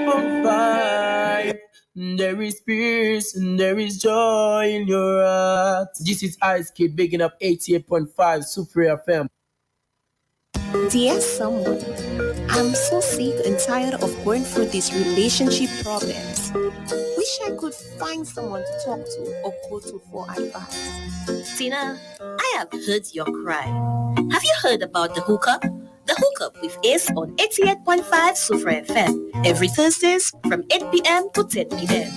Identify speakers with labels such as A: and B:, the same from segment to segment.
A: 88.5. There is peace and there is joy in your heart. This is Ice Kid bigging up 88.5 Super FM.
B: Dear someone, I'm so sick and tired of going through these relationship problems. Wish I could find someone to talk to or go to for advice. Tina, I have heard your cry. Have you heard about the hookup? The hookup with Ace on 88.5 Super FM every Thursdays from 8 p.m. to 10 p.m.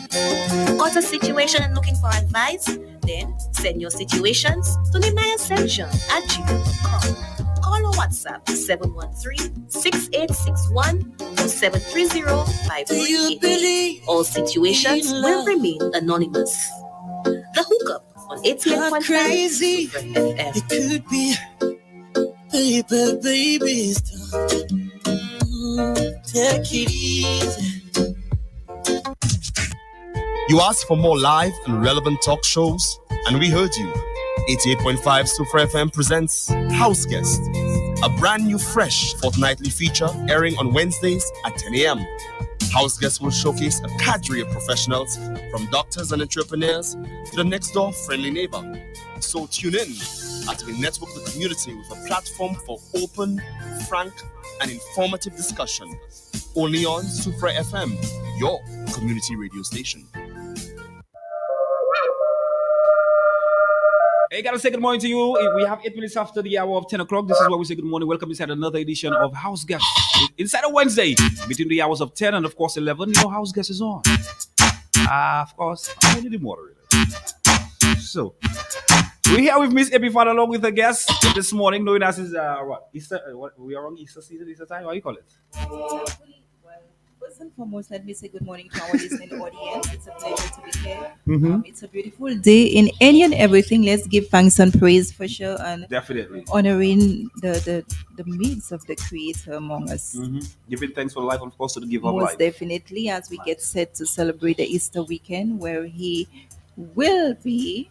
B: Got a situation and looking for advice? Then send your situations to nemayaascension@gmail.com. Call or WhatsApp 713-6861 or 730-5388. All situations will remain anonymous. The hookup on 88.5 Super FM. It could be baby, stop. Take it easy.
C: You asked for more live and relevant talk shows, and we heard you. 88.5 Super FM presents House Guest, a brand new fresh fortnightly feature airing on Wednesdays at 10 a.m. House Guest will showcase a cadre of professionals from doctors and entrepreneurs to the next door friendly neighbor. So tune in as we network the community with a platform for open, frank, and informative discussion. Only on Super FM, your community radio station.
D: Hey, gotta say good morning to you. We have 8 minutes after the hour of 10 o'clock. This is where we say good morning. Welcome inside another edition of House Guest. Inside a Wednesday, between the hours of 10 and, of course, 11, you know, House Guest is on. Of course, I'm only the moderator. So, we're here with Miss Epi Father along with the guest this morning, knowing us is, Easter, we are on Easter season, Easter time, what do you call it?
E: First and foremost, let me say good morning to our listening audience. It's a pleasure to be here.
D: Mm-hmm.
E: It's a beautiful day in any and everything. Let's give thanks and praise for sure, and
D: Definitely.
E: honoring the means of the Creator among us.
D: Mm-hmm. Giving thanks for life, and of course, to the giver of
E: Most
D: life.
E: definitely, as we get set to celebrate the Easter weekend, where He will be.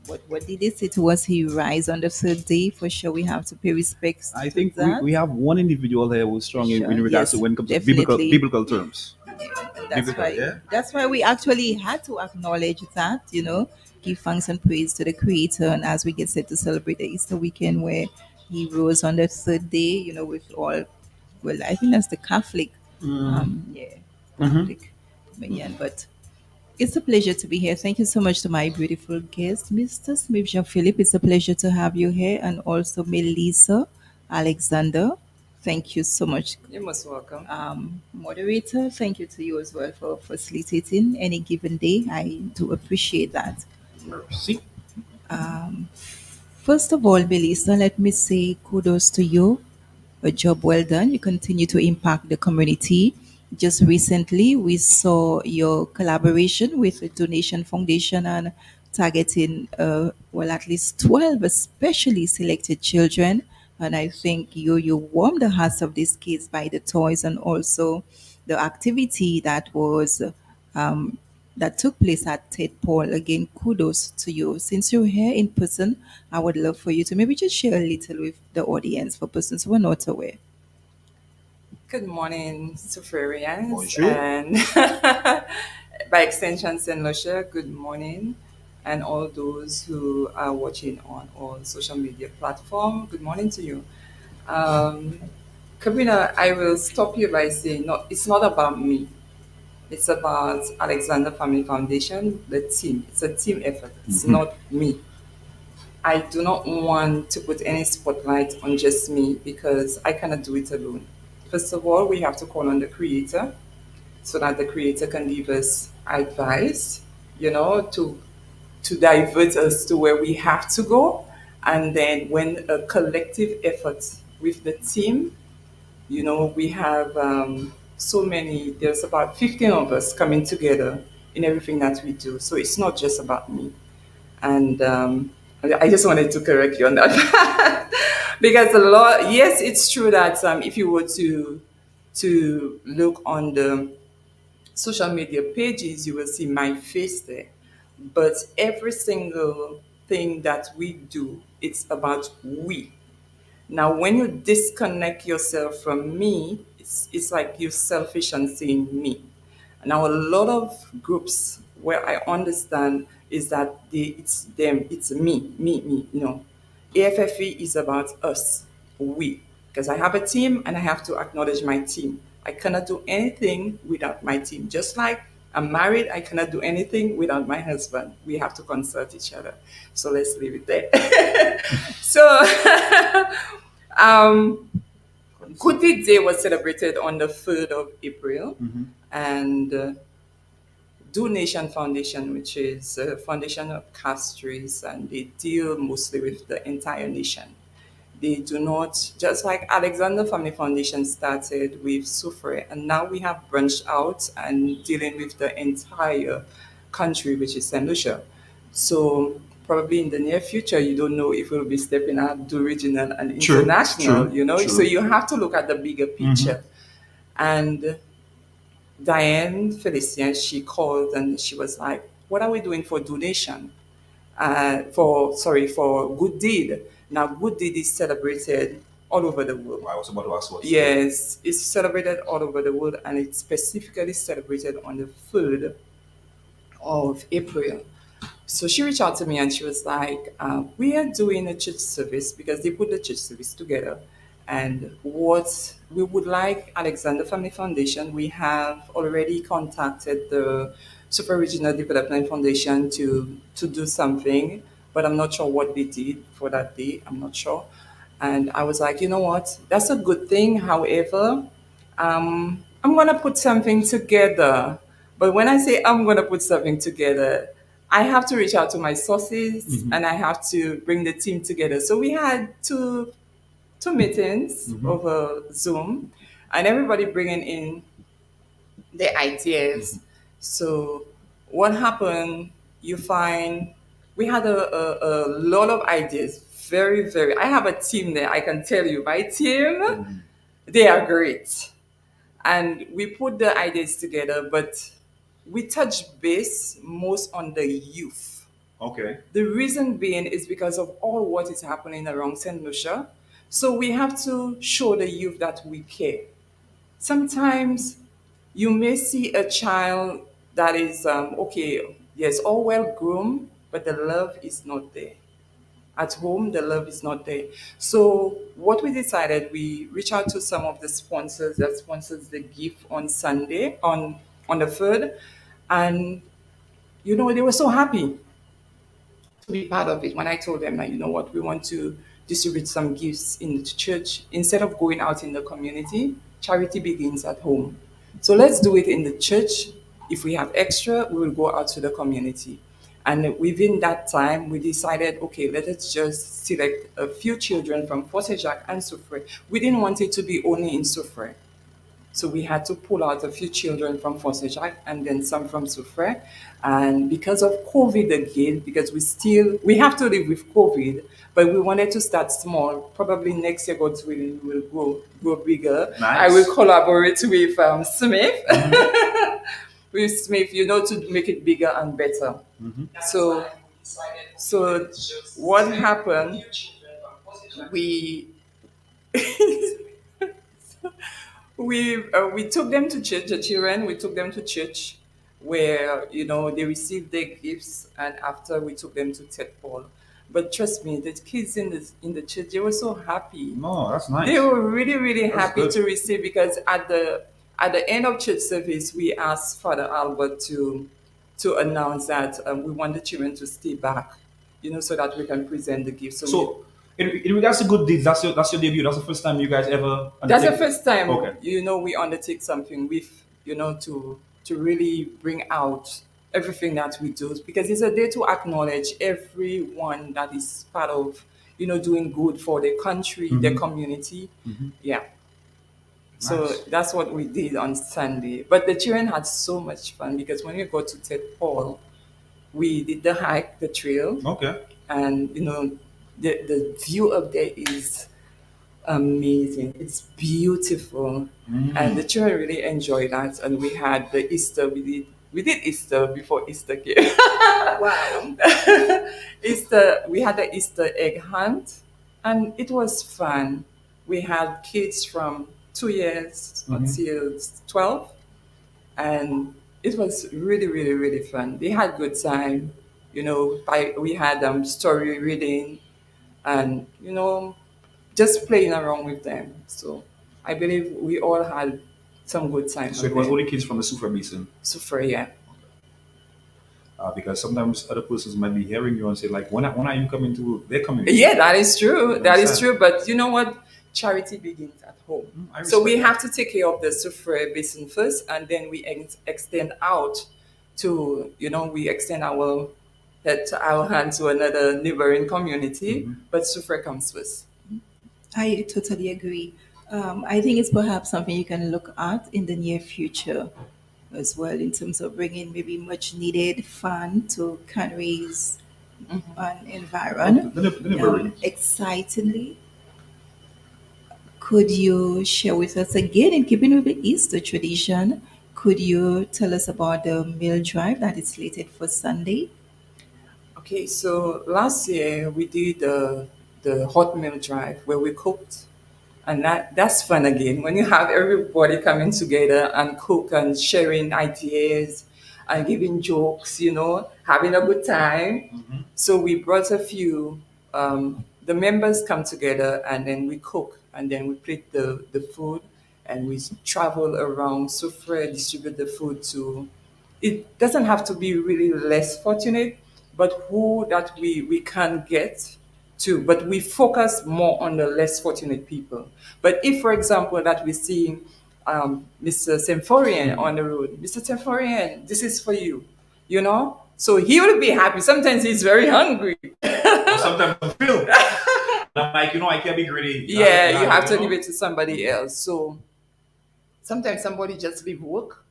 E: What did they say to us? He rise on the third day. For sure, we have to pay respects
D: I
E: to
D: think
E: that.
D: we have one individual here who's strong
E: Sure,
D: in regards to
E: yes,
D: when it comes to
E: definitely.
D: biblical terms.
E: That's
D: Biblical,
E: why
D: yeah?
E: that's why we actually had to acknowledge that, give thanks and praise to the Creator. And as we get set to celebrate the Easter weekend, where He rose on the third day, with all, well, I think that's the Catholic, yeah,
D: Mm-hmm.
E: Catholic, but it's a pleasure to be here. Thank you so much to my beautiful guest, Mr. Smith Jean Philip. It's a pleasure to have you here, and also Melissa Alexander. Thank you so much.
F: You're most welcome.
E: Moderator, thank you to you as well for facilitating any given day. I do appreciate that.
D: Mercy.
E: First of all, Melissa, let me say kudos to you. A job well done. You continue to impact the community. Just recently, we saw your collaboration with the Donation Foundation and targeting, at least 12 especially selected children. And I think you warmed the hearts of these kids by the toys and also the activity um, that took place at Ted Paul. Again, kudos to you. Since you're here in person, I would love for you to maybe just share a little with the audience for persons who are not aware.
F: Good morning, Suferians.
D: Bonjour.
F: And by extension, Saint Lucia, good morning. And all those who are watching on all social media platform, good morning to you. Kabina, I will stop you by saying, no, it's not about me. It's about Alexander Family Foundation, the team. It's a team effort. It's not me. I do not want to put any spotlight on just me because I cannot do it alone. First of all, we have to call on the Creator so that the Creator can give us advice, to divert us to where we have to go. And then when a collective effort with the team, we have so many, there's about 15 of us coming together in everything that we do. So it's not just about me. And I just wanted to correct you on that. Because yes, it's true that if you were to look on the social media pages, you will see my face there. But every single thing that we do, it's about we. Now, when you disconnect yourself from me, it's it's like you're selfish and saying me. Now, a lot of groups where I understand is that it's them, it's me. No, AFFE is about us, we. Because I have a team and I have to acknowledge my team. I cannot do anything without my team. Just like I'm married, I cannot do anything without my husband. We have to consult each other. So let's leave it there. So, um, Good Deed Day was celebrated on the 3rd of April, and Do Nation Foundation, which is a foundation of castries, and they deal mostly with the entire nation. They do not, just like Alexander Family Foundation started with Sufre, and now we have branched out and dealing with the entire country, which is St. Lucia. So probably in the near future, you don't know if we'll be stepping out to regional and
D: True,
F: international,
D: true,
F: you know? So
D: true.
F: you have to look at the bigger picture. And Diane Felicien, she called and she was like, "What are we doing for donation? For Good Deed. Now, Good Deed is celebrated all over the world.
D: I was about to ask what.
F: Yes, it's celebrated all over the world, and it's specifically celebrated on the 3rd of April. So she reached out to me and she was like, "We are doing a church service because they put the church service together. And what we would like, Alexander Family Foundation, we have already contacted the Super Regional Development Foundation to do something, but I'm not sure what they did for that day. I'm not sure." And I was like, you know what? That's a good thing. However, I'm gonna put something together. But when I say I'm gonna put something together, I have to reach out to my sources and I have to bring the team together. So we had two meetings over Zoom, and everybody bringing in their ideas. So what happened? You find we had a lot of ideas. Very, very. I have a team there. I can tell you, my team, they are great, and we put the ideas together, but we touch base most on the youth.
D: Okay.
F: The reason being is because of all what is happening around St. Lucia. So we have to show the youth that we care. Sometimes you may see a child that is, okay, yes, all well groomed, but the love is not there. At home, the love is not there. So what we decided, we reach out to some of the sponsors that sponsors the gift on Sunday, on the 3rd, and they were so happy to be part of it. When I told them that, you know what, we want to distribute some gifts in the church instead of going out in the community. Charity begins at home. So let's do it in the church. If we have extra, we will go out to the community. And within that time, we decided, okay, let us just select a few children from Fort Jacques and Soufrière. We didn't want it to be only in Soufrière. So we had to pull out a few children from Foster Jack and then some from Soufrière. And because of COVID again, because we have to live with COVID, but we wanted to start small. Probably next year, God's willing, we will grow bigger.
D: Nice.
F: I will collaborate with Smith, with Smith, to make it bigger and better. So, so what happened? We we took them to church, the children. We took them to church, where they received their gifts, and after we took them to Ted Paul. But trust me, the kids in the church, they were so happy.
D: No, that's nice.
F: They were really, really
D: That's
F: happy
D: good.
F: to receive, because at the end of church service, we asked Father Albert to announce that we want the children to stay back, so that we can present the gifts.
D: So, in regards to Good Deeds, that's your debut. That's the first time you guys ever.
F: That's the
D: undertake-
F: first time,
D: Okay.
F: we undertake something with, to really bring out everything that we do, because it's a day to acknowledge everyone that is part of, doing good for the country, the community. Yeah. So
D: Nice.
F: that's what we did on Sunday. But the children had so much fun, because when we got to Ted Paul, we did the hike, the trail,
D: Okay.
F: and the view up there is amazing. It's beautiful, and the children really enjoyed that. And we had the Easter. We did Easter before Easter came.
B: Wow.
F: Easter. We had the Easter egg hunt, and it was fun. We had kids from 2 years until 12, and it was really, really, really fun. They had good time. We had story reading, and just playing around with them. So I believe we all had some good time
D: So
F: over
D: it was
F: there.
D: only kids from the Sufa Basin.
F: So for yeah.
D: Because sometimes other persons might be hearing you and say like, when are you coming to their community?
F: Yeah, that is true.
D: You
F: That is
D: understand?
F: true. But you know what? Charity begins at home.
D: I
F: So we
D: respect
F: have
D: that.
F: to take care of the Sufre basin first, and then we extend out to, we extend our hand to another neighboring community. But Sufre comes first.
E: I totally agree. I think it's perhaps something you can look at in the near future as well, in terms of bringing maybe much needed fun to Canries and environ.
D: The neighboring.
E: Excitingly, could you share with us again, in keeping with the Easter tradition, could you tell us about the meal drive that is slated for Sunday?
F: Okay, so last year we did the hot meal drive where we cooked, and that's fun again when you have everybody coming together and cook and sharing ideas and giving jokes, having a good time. So we brought a few. The members come together and then we cook and then we plate the food and we travel around Sufre, distribute the food to. It doesn't have to be really less fortunate, but who that we can get to. But we focus more on the less fortunate people. But if, for example, that we see Mr. Symphorian on the road, Mr. Symphorian, this is for you, So he will be happy. Sometimes he's very hungry.
D: Sometimes I feel. I'm like, I can't be greedy.
F: Yeah, you have to give it to somebody else. So sometimes somebody just leave work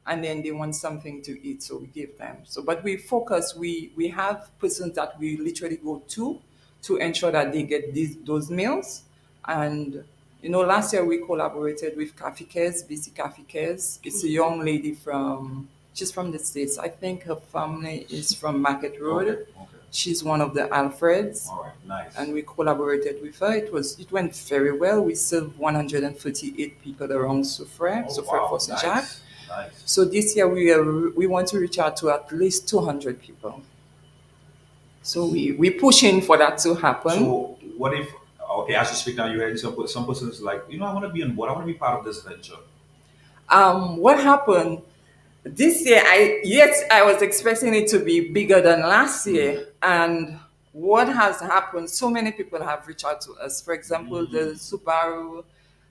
F: and then they want something to eat, so we give them. So but we focus, we have persons that we literally go to ensure that they get those meals. And last year we collaborated with Cafe Cares, BC Cafe Cares. It's a young lady she's from the States. I think her family is from Market Road.
D: Okay.
F: She's one of the Alfreds.
D: All right, nice.
F: And we collaborated with her. It went very well. We served 138 people around Soufrière, for St. Jacques.
D: Nice.
F: So this year we want to reach out to at least 200 people. So we pushing for that to happen.
D: So what if, okay, as you speak now, you had some persons like, I want to be on board. I want to be part of this venture.
F: What happened this year? I was expecting it to be bigger than last year, and what has happened? So many people have reached out to us. For example, the Subaru.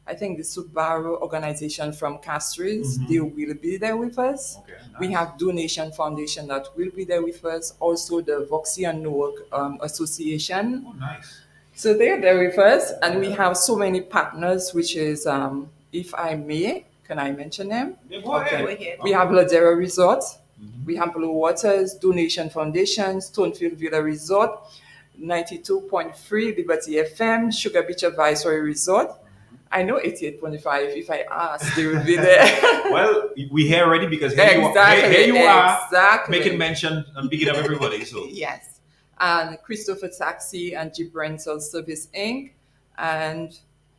F: I think the Subaru organization from Castries, they will be there with us.
D: Okay, nice.
F: We have Donation Foundation that will be there with us. Also the Voxy and Newark Association.
D: Oh, nice.
F: So they're there with us. And we have so many partners, which is, if I may, can I mention them?
D: Yeah, go ahead.
F: We have Ladera Resort. We have Blue Waters, Donation Foundation, Stonefield Villa Resort, 92.3 Liberty FM, Sugar Beach Advisory Resort. I know 88.5. If I ask, they will be there.
D: Well, we here already because here you are making mention and picking up everybody. So
F: Yes. And Christopher Taxi and Jeep Rental Service Inc. And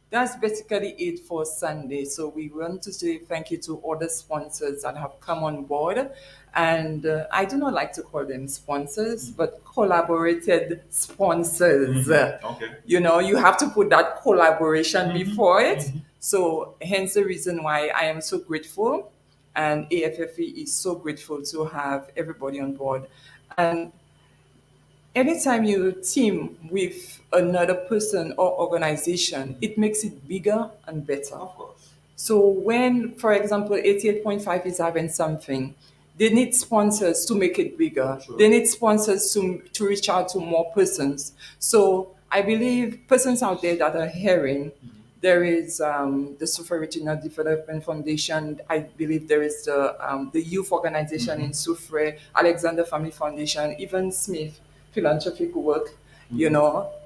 F: that's basically it for Sunday. So we want to say thank you to all the sponsors that have come on board. And I do not like to call them sponsors, but collaborated sponsors.
D: okay.
F: You have to put that collaboration before it. So hence the reason why I am so grateful. And AFFE is so grateful to have everybody on board. And anytime you team with another person or organization, it makes it bigger and better.
D: Of course.
F: So when, for example, 88.5 is having something, they need sponsors to make it bigger.
D: Sure.
F: They need sponsors to reach out to more persons. So I believe persons out there that are hearing, there is the Sufre Regional Development Foundation. I believe there is the youth organization in Sufre, Alexander Family Foundation, even Smith Philanthropic Work.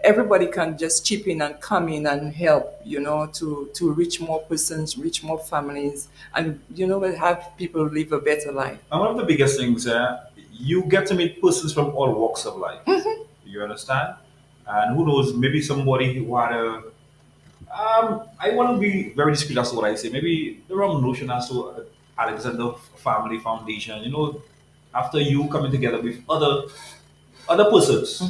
F: Everybody can just chip in and come in and help, to reach more persons, reach more families, and, have people live a better life.
D: And one of the biggest things, you get to meet persons from all walks of life. You understand? And who knows, maybe somebody who had I want to be very discreet as to what I say. Maybe the wrong notion as to Alexander Family Foundation. After you coming together with other persons,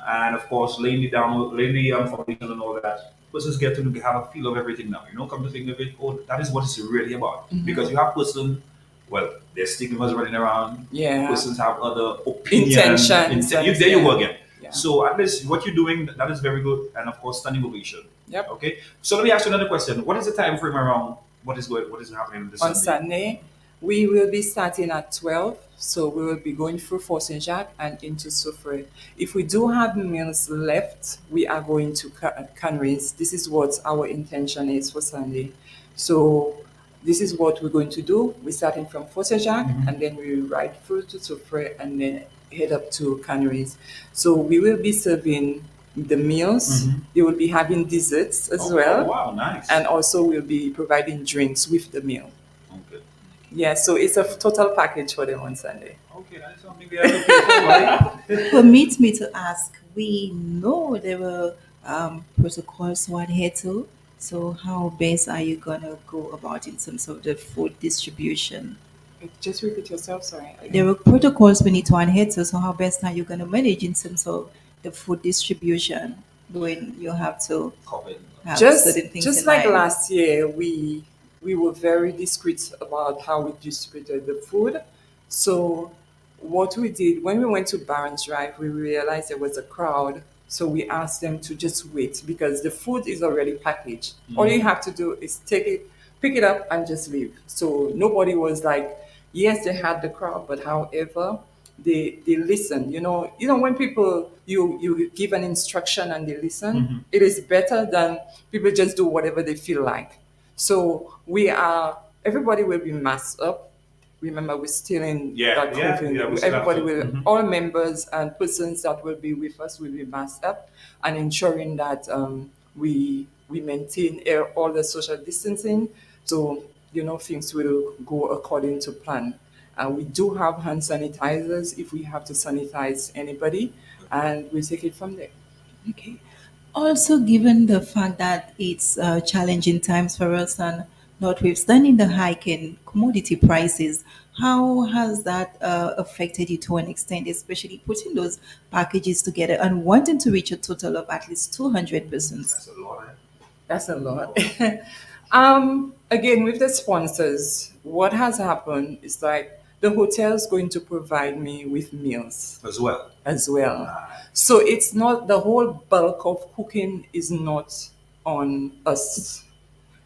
D: and of course laying the foundation and all that. Persons get to have a feel of everything now. Come to think of it, oh, that is what it's really about. Because you have person, well, there's stigmas running around.
F: Yeah.
D: Persons have other opinions.
F: Intentions.
D: There you go again.
F: Yeah.
D: So at least what you're doing, that is very good, and of course, standing ovation.
F: Yep.
D: Okay. So let me ask you another question. What is the time frame around? What is happening this
F: On
D: Sunday?
F: Sunday, we will be starting at 12. So we will be going through Fort Saint Jacques and into Soufrière. If we do have meals left, we are going to Canneries. This is what our intention is for Sunday. So this is what we're going to do. We're starting from Fort Saint Jacques and then we ride through to Soufrière and then head up to Canneries. So we will be serving the meals. They will be having desserts as well.
D: Oh, wow, nice.
F: And also we'll be providing drinks with the meal.
D: Okay.
F: Yeah, so it's a total package for them on Sunday.
D: Okay, that's something we have to pay for, right?
E: Permit me to ask, we know there were protocols to adhere to. So how best are you gonna go about in terms of the food distribution?
F: Just repeat yourself, sorry.
E: There are protocols we need to adhere to. So how best are you gonna manage in terms of the food distribution when you have to
D: COVID.
E: have
F: Just
E: certain things
F: just
E: in
F: like
E: mind?
F: last year, we were very discreet about how we distributed the food. So what we did when we went to Barron's Drive, we realized there was a crowd. So we asked them to just wait because the food is already packaged. All you have to do is take it, pick it up, and just leave. So nobody was like, yes, they had the crowd, but however, they listen. When people you give an instruction and they listen, it is better than people just do whatever they feel like. So everybody will be masked up. Remember, we're still in that COVID.
D: we still have
F: Everybody
D: to.
F: will, all members and persons that will be with us will be masked up and ensuring that we maintain all the social distancing. So, things will go according to plan. And we do have hand sanitizers if we have to sanitize anybody, and we take it from there.
E: Okay. Also, given the fact that it's challenging times for us and notwithstanding the hike in commodity prices, how has that affected you to an extent, especially putting those packages together and wanting to reach a total of at least 200 persons?
D: That's a lot.
F: That's a lot. Again, with the sponsors, what has happened is like the hotel is going to provide me with meals
D: As well.
F: as well. So it's not the whole bulk of cooking is not on us.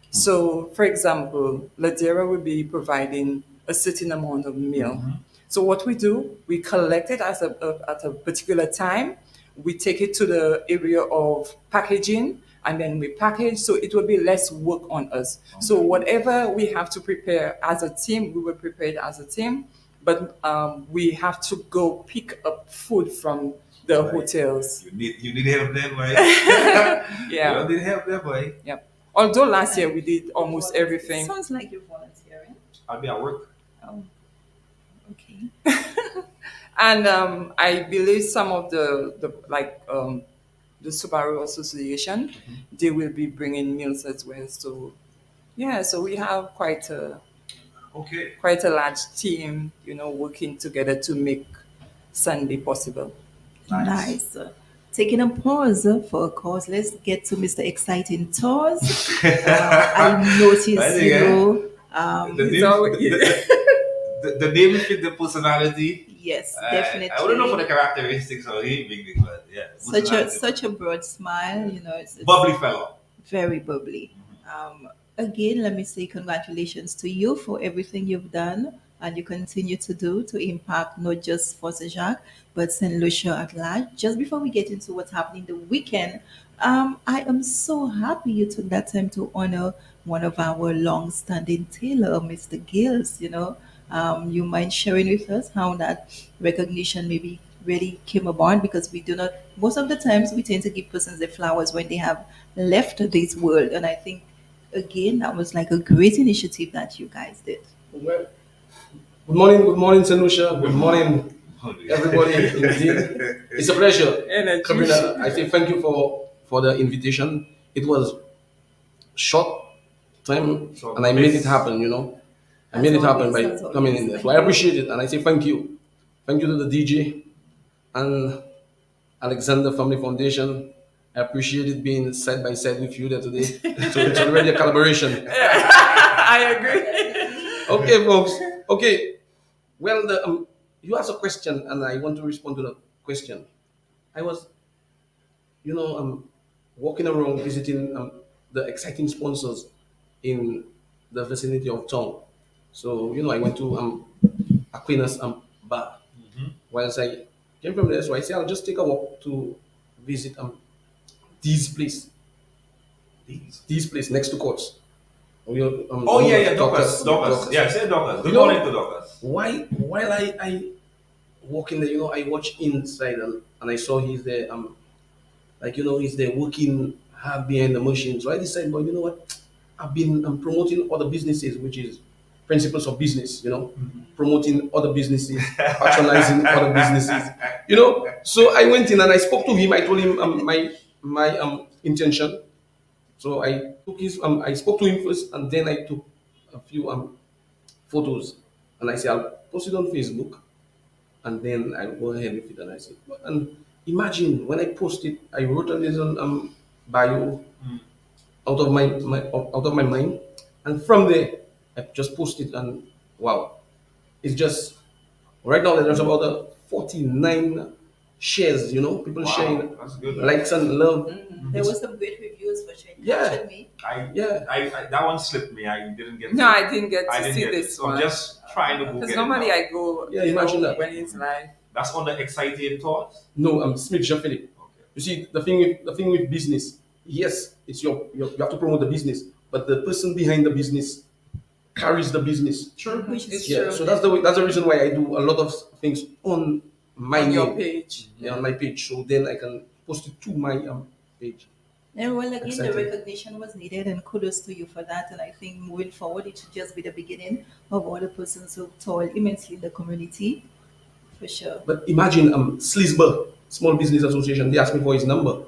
F: So, for example, Ladera will be providing a certain amount of meal. So what we do, we collect it at a particular time. We take it to the area of packaging, and then we package. So it will be less work on us. So whatever we have to prepare as a team, we will prepare it as a team. But we have to go pick up food from the hotels.
D: You need help there, boy.
F: Yeah.
D: You need help there, boy.
F: Yep. Although last year we did almost everything.
E: Sounds like you're volunteering.
D: I'll be at work.
E: Oh, okay.
F: And I believe some of the Subaru Association, they will be bringing meals as well. So yeah, so we have
D: Okay.
F: quite a large team, working together to make Sunday possible.
E: Nice. Taking a pause for a cause, let's get to Mr. Exciting Tours. I noticed,
D: The
F: It's
D: name,
F: always-
D: the name fit the personality.
E: yes,
D: I
E: definitely.
D: wouldn't know for the characteristics or he big, but yeah.
E: Such a broad smile, it's
D: bubbly fellow.
E: very bubbly. Again, let me say congratulations to you for everything you've done and you continue to do to impact not just Fort Jacques, but St. Lucia at large. Just before we get into what's happening the weekend, I am so happy you took that time to honor one of our long-standing tailor, Mr. Gills. You mind sharing with us how that recognition maybe really came about because we do not most of the times we tend to give persons their flowers when they have left this world, and I think again that was like a great initiative that you guys did.
G: Well, good morning, St. Lucia. Good morning, everybody. Indeed, it's a pleasure.
F: Energy.
G: Kabrina, I say thank you for the invitation. It was short time,
D: So
G: and I made it
D: this-
G: happen. I
E: As
G: made it happen
E: always,
G: by
E: as
G: coming
E: always.
G: in there. So
E: Thank
G: I
E: you.
G: appreciate it, and I say thank you to the DJ and Alexander Family Foundation. I appreciate it being side by side with you there today. So it's already a collaboration.
F: I agree.
G: Okay, folks. Okay. Well, you asked a question, and I want to respond to the question. I was, walking around visiting the exciting sponsors in the vicinity of town. So, I went to Aquinas Bar. Whilst I came from there, so I said I'll just take a walk to visit these place, these place next to courts.
D: Oh yeah, yeah,
G: Doctors,
D: Dockers, Dockers.
G: Doctors.
D: Yeah, say Dockers.
G: You
D: Good
G: know,
D: morning to Dockers.
G: why while I walk in there, I watch inside, and I saw he's there, he's there working hard behind the machine. So I decided, well, you know what? I've been promoting other businesses, which is principles of business, promoting other businesses, patronizing other businesses, So I went in and I spoke to him. I told him my intention. So I spoke to him first, and then I took a few photos, and I said I'll post it on Facebook, and then I go ahead with it, and I said, and imagine when I post it, I wrote a little bio out of my mind, and from there I just posted, and wow, it's just right now there's about 49 shares, people
D: Wow,
G: sharing,
D: that's good.
G: likes and love.
E: There was some great reviews for sure. It
G: Yeah.
E: captured me.
G: Yeah.
D: I that one slipped me. I didn't get.
F: No,
D: to,
F: I didn't get to
D: I didn't
F: see
D: get
F: this
D: it. So I'm
F: one.
D: just trying to go
F: Because
D: get
F: normally
D: it. Now.
F: I go,
G: Yeah, imagine that.
F: when it's live.
D: That's on the excited thoughts.
G: No, I'm Smith Jean Philip.
D: Okay.
G: You see, the thing with business, yes, it's you have to promote the business, but the person behind the business carries the business.
D: Sure.
E: Which is
F: It's
G: Yeah,
F: true.
G: so that's the reason why I do a lot of things on my
F: On your
G: name,
F: page.
G: yeah, on my page. So then I can post it to my page.
E: And well, again, the
G: Exciting.
E: recognition was needed, and kudos to you for that. And I think moving forward, it should just be the beginning of other persons who toil immensely in the community, for sure.
G: But imagine Slisber, Small Business Association, they asked me for his number.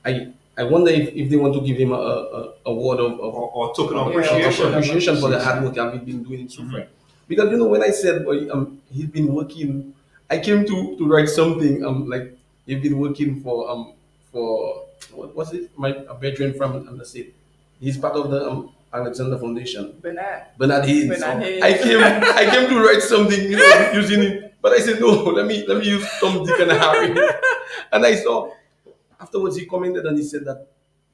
G: I wonder if they want to give him a word of
D: Or token of
F: Yeah.
D: appreciation.
G: appreciation for the hard work I've been doing so far. Because when I said he's been working, I came to write something like he's been working for what was it? My a veteran from the state. He's part of the Alexander Foundation. Bernard Hayes.
F: Bernard Hayes.
G: I came to write something, using it, but I said no. Let me use Tom, Dick, and Harry. And I saw afterwards he commented and he said that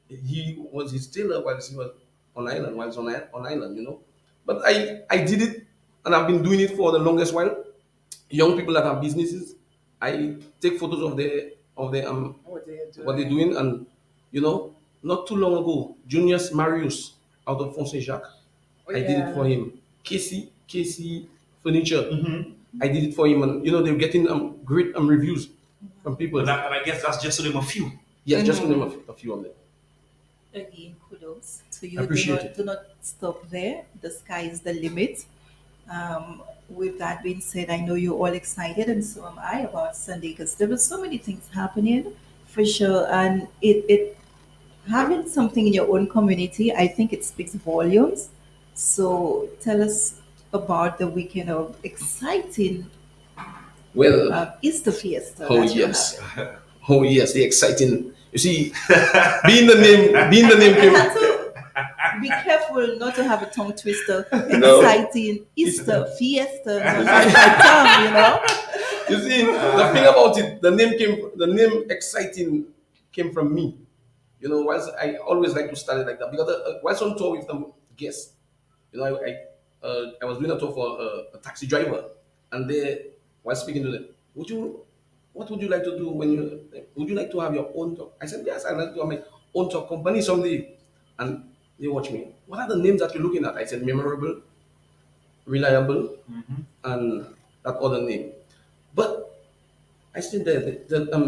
G: he was his tailor whilst he was on island, on island. But I did it, and I've been doing it for the longest while. Young people that have businesses, I take photos of what they're doing, and not too long ago, Junius Marius out of Fonse Jacques, I did it for him. Casey Furniture, I did it for him, and they're getting great reviews from people.
D: And I guess that's just to name a few.
G: Yes, just to name a few of them.
E: Again, kudos to you.
G: I appreciate
E: do not,
G: it.
E: do not stop there. The sky is the limit. With that being said, I know you're all excited, and so am I about Sunday because there were so many things happening, for sure. And it having something in your own community, I think it speaks volumes. So tell us about the weekend of exciting
G: Well,
E: Easter fiesta.
G: oh
E: that you're
G: yes,
E: having.
G: oh yes, the exciting. You see, being the name
E: I
G: came.
E: had to be careful not to have a tongue twister.
G: No.
E: Exciting Easter fiesta, not my tongue,
G: You see, the thing about it, the name exciting came from me. Whilst I always like to start it like that because whilst on tour with the guests, I was doing a tour for a taxi driver, and they while speaking to them, what would you like to do would you like to have your own talk? I said, yes, I'd like to have my own talk company someday. And they watch me. What are the names that you're looking at? I said, memorable, reliable, and that other name. But I said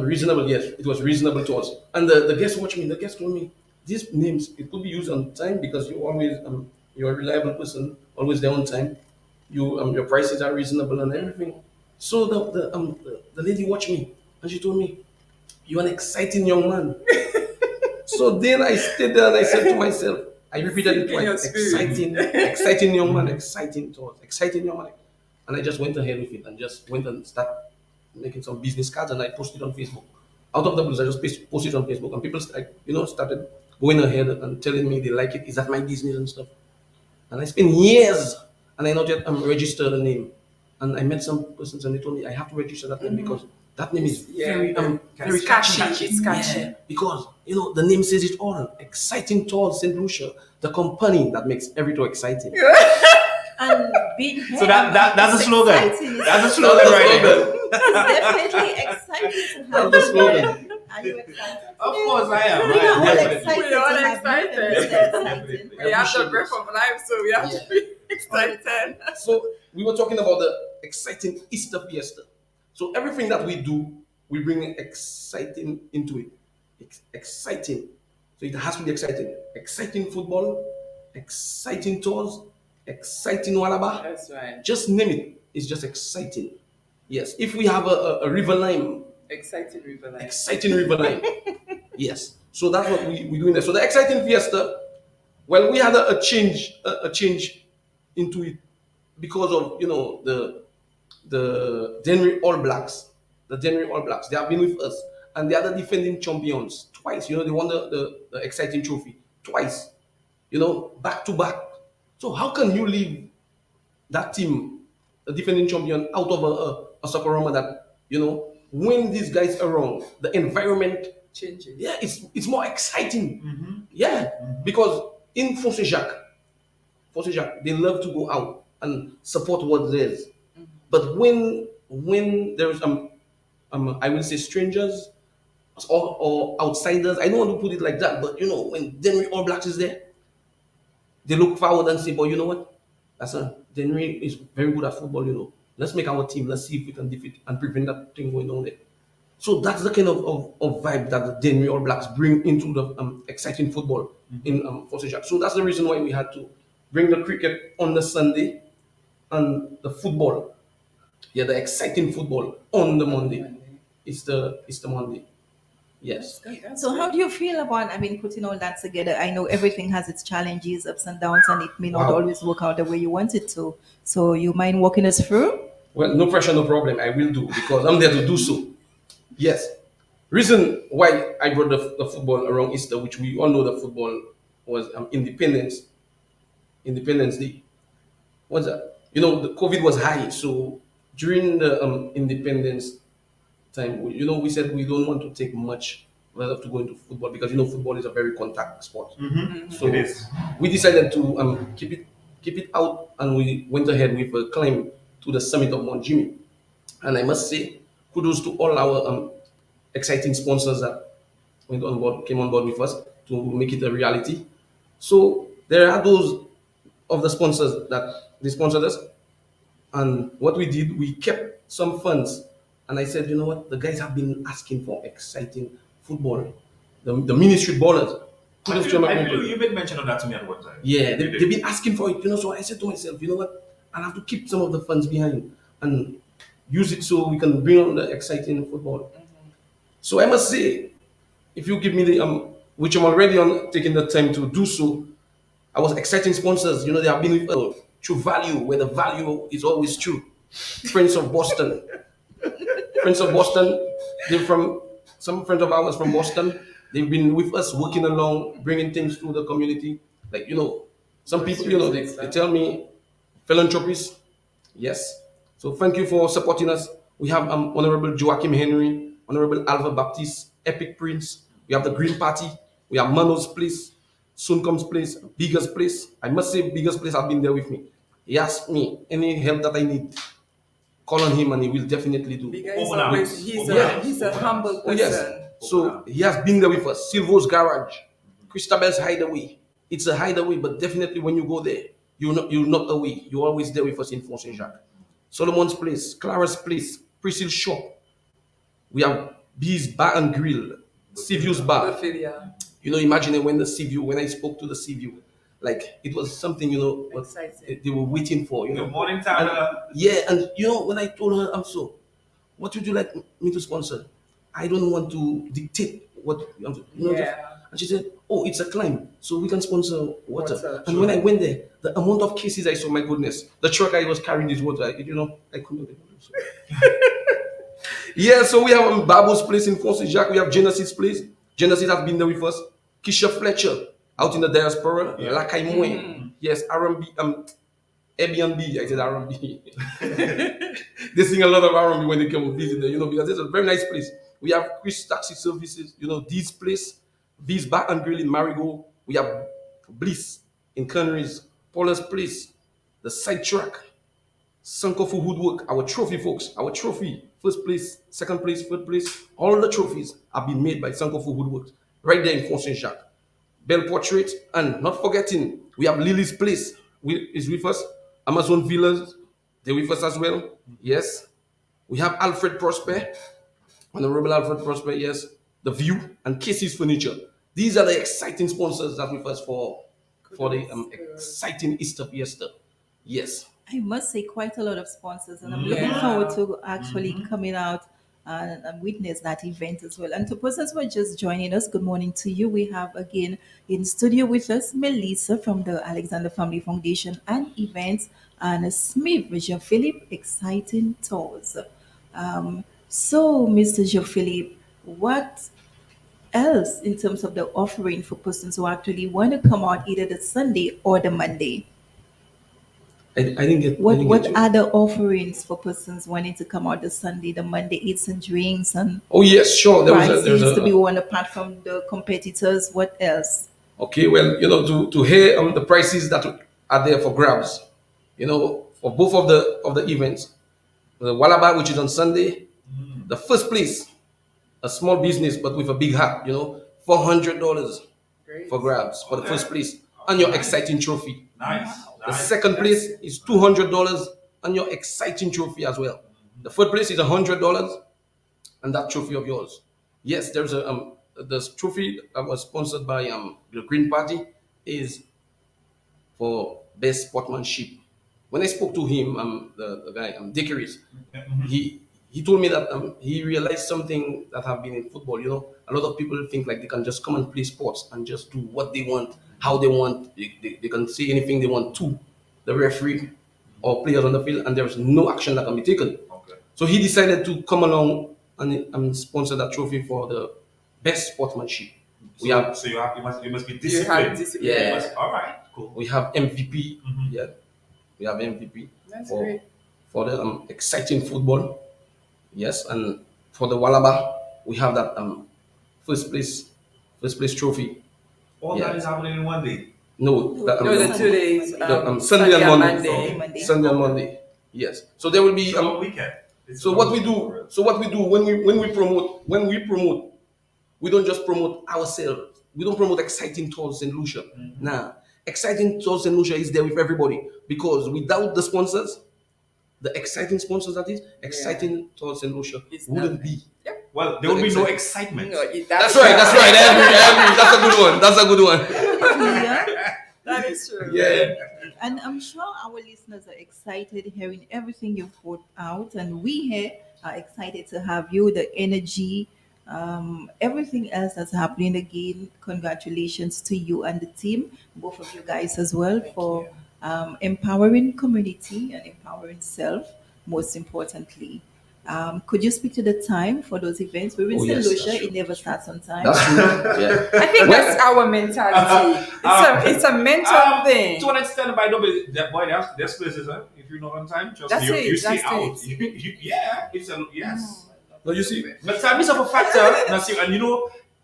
G: reasonable, yes, it was reasonable to us. And the guests watched me, the guests told me, these names, it could be used on time because you're a reliable person, always there on time. Your prices are reasonable and everything. So the lady watched me and she told me, "You're an exciting young man." So then I stayed there and I said to myself, I repeated it
F: Sink in your
G: twice.
F: spirit.
G: Exciting young man, exciting thoughts, exciting young man. And I just went ahead with it and just went and start making some business cards and I posted on Facebook. Out of the blues, I just posted on Facebook and people, started going ahead and telling me they like it. Is that my business and stuff? And I spent years and I not yet registered the name. And I met some persons and they told me I have to register that name because that name is very
F: catchy. It's catchy.
G: Yeah, because the name says it all. Exciting towards St. Lucia, the company that makes everything exciting.
E: And being here,
D: So that's a slogan.
E: exciting.
D: That's a slogan right there.
E: It's definitely exciting to have
G: That's the
E: you
G: slogan.
E: here. Are you excited?
D: Of course I am.
E: We are all
D: Right?
E: excited.
F: We are all
E: to have you.
F: excited.
E: It's exciting.
F: We have the breath of life, so we have to be excited.
G: So we were talking about the exciting Easter fiesta. So everything that we do, we bring exciting into it. Exciting. So it has to be exciting. Exciting football, exciting tours, exciting Walaba.
F: That's right.
G: Just name it. It's just exciting. Yes. If we have a river line,
F: Exciting river life.
G: exciting river line. Yes. So that's what we do in there. So the exciting fiesta, well, we had a change into it because of the January All Blacks. The January All Blacks. They have been with us and they are the defending champions twice. They won the exciting trophy twice. Back to back. So how can you leave that team, the defending champion, out of a Sakurama that when these guys are wrong, the environment,
F: Changes.
G: yeah, it's more exciting. Yeah, because in Force Jacques, they love to go out and support what theirs. But when there's I will say strangers or outsiders, I don't want to put it like that, but when Denry All Blacks is there, they look forward and say, but you know what? Denry is very good at football. Let's make our team. Let's see if we can defeat and prevent that thing going on there. So that's the kind of vibe that the Denry All Blacks bring into the exciting football in Force Jacques. So that's the reason why we had to bring the cricket on the Sunday and the football. Yeah, the exciting football on the Monday. It's the Monday. Yes.
E: So how do you feel about, putting all that together? I know everything has its challenges, ups and downs, and it may not
G: Wow.
E: always work out the way you want it to. So you mind walking us through?
G: Well, no pressure, no problem. I will do because I'm there to do so. Yes. Reason why I brought the football around Easter, which we all know the football was Independence Day. What's that? The COVID was high, so during the Independence time, we said we don't want to take much. We have to go into football because football is a very contact sport. So
D: It is.
G: we decided to keep it out, and we went ahead with a climb to the summit of Mount Jimmy. And I must say, kudos to all our exciting sponsors that came on board with us to make it a reality. So there are those of the sponsors that they sponsored us, and what we did, we kept some funds. And I said, you know what, the guys have been asking for exciting football, the ministry ballers. Kudos to my people.
D: You made mention of that to me at one time.
G: Yeah, they've been asking for it, So I said to myself, you know what? I'll have to keep some of the funds behind and use it so we can bring on the exciting football. So I must say, if you give me the which I'm already on taking the time to do so, I was exciting sponsors. They have been with True Value, where the value is always true. Friends of Boston. Friends of Boston. They're from some friends of ours from Boston. They've been with us, working along, bringing things to the community. Like, some people, they tell me philanthropists. Yes. So thank you for supporting us. We have Honorable Joachim Henry, Honorable Alva Baptiste, Epic Prince. We have the Green Party. We have Mano's Place, Suncom's Place, Biggest Place. I must say, Biggest Place have been there with me. He asked me any help that I need. Call on him and he will definitely do.
F: Because
D: Open up.
F: he's a humble person.
G: Oh, yes. So he has been there with us. Silvo's Garage, Christabel's Hideaway. It's a hideaway, but definitely when you go there, you're not away. You're always there with us in Fort Saint Jacques. Solomon's Place, Clara's Place, Priscilla Shop. We have Bee's Bar and Grill, Seaview's Bar.
F: Ophelia.
G: Imagine when when I spoke to the Seaview, like it was something,
F: Exciting.
G: they were waiting for,
D: Good morning, Tyler.
G: And when I told her, what would you like me to sponsor? I don't want to dictate what,
F: Yeah.
G: and she said, oh, it's a climb, so we can sponsor water.
F: Water,
G: And when I went there, the amount of cases I saw, my goodness, the truck I was carrying this water, I couldn't even do so. Yeah, so we have Babo's place in Francis Jacques. We have Genesis place. Genesis has been there with us. Kisha Fletcher out in the diaspora.
D: Yeah.
G: Lakai Mwe. Yes, R&B, Airbnb. I said R&B. They sing a lot of R&B when they come visit there, because it's a very nice place. We have Chris Taxi Services, this place, this Bar and Grill in Marigot. We have Bliss in Canaries, Paula's Place, the Side Track, Sankofu Woodwork, our trophy, folks, our trophy, first place, second place, third place, all the trophies have been made by Sankofu Woodwork right there in Fort Saint Jacques. Bell Portrait, and not forgetting, we have Lily's Place is with us, Amazon Villas, they're with us as well. Yes. We have Alfred Prosper, Honorable Alfred Prosper, yes. The View and Casey's Furniture. These are the exciting sponsors that with us for the exciting Easter Fiesta. Yes.
E: I must say, quite a lot of sponsors, and I'm looking forward to actually coming out and witness that event as well. And to persons who are just joining us, good morning to you. We have again in studio with us Melissa from the Alexander Family Foundation and Events, and Smith Jean Philippe, Exciting Tours. So, Mr. Jean Philippe, what else in terms of the offering for persons who actually want to come out either the Sunday or the Monday?
G: I didn't get. I
E: What
G: didn't
E: what
G: get you.
E: other offerings for persons wanting to come out the Sunday, the Monday, eats and drinks and
G: Oh yes, sure. There's
E: prices to be
G: a
E: won apart from the competitors? What else?
G: okay. Well, to hear the prices that are there for grabs, for both of the events, the Walaba, which is on Sunday, the first place, a small business but with a big hat, $400
F: Great.
G: for grabs for the first place and your exciting trophy.
D: Nice.
G: The
D: Nice.
G: second place is $200 and your exciting trophy as well. The third place is $100 and that trophy of yours. Yes, there's a the trophy that was sponsored by the Green Party is for best sportsmanship. When I spoke to him, the guy, Dickeries, he told me that he realized something that have been in football. A lot of people think like they can just come and play sports and just do what they want, how they want. They can say anything they want to the referee or players on the field, and there's no action that can be taken.
D: Okay.
G: So he decided to come along and sponsor that trophy for the best sportsmanship. We have
D: You must be
F: You
D: disciplined.
F: have discipline.
G: Yeah.
D: All right. Cool.
G: we have MVP. Yeah, we have MVP
F: That's
G: for
F: great.
G: for the exciting football. Yes, and for the Walaba, we have that first place trophy.
D: All
G: Yeah.
D: that is happening in one day.
G: No, the,
F: No, the 2 days.
G: Sunday and Monday.
E: Monday.
G: Sunday and Monday. Yes. So there will be.
D: It's a long weekend. It's
G: So
D: a
G: what
D: long
G: we
D: weekend.
G: do, when we promote, we don't just promote ourselves. We don't promote exciting tours in Lucia. Nah, exciting tours in Lucia is there with everybody because without the sponsors, the exciting sponsors that is exciting tours in Lucia
F: It's
G: wouldn't
F: not-
G: be.
F: Yep.
D: Well, there will be no
G: Exactly.
D: excitement.
F: No,
G: That's right. That's right. I agree. That's a good one. That's a good one.
E: Yeah.
F: That is true.
G: Yeah.
E: And I'm sure our listeners are excited hearing everything you've put out, and we here are excited to have you, the energy, everything else that's happening again. Congratulations to you and the team, both of you guys as well, for empowering community and empowering self, most importantly. Could you speak to the time for those events? We're in
G: Oh,
E: St.
G: yes,
E: Lucia,
G: that's
E: it
G: true.
E: never starts on time.
G: That's true. Yeah.
F: I think that's our mentality. It's a mental thing.
D: To an extent, by the way, that boy, there's places, huh? If you're not on time, just
F: That's
D: you,
F: it,
D: you stay
F: that's
D: out.
F: it.
D: Yeah, it's a yes.
G: No, you see,
D: But time is of a factor, Nasir, and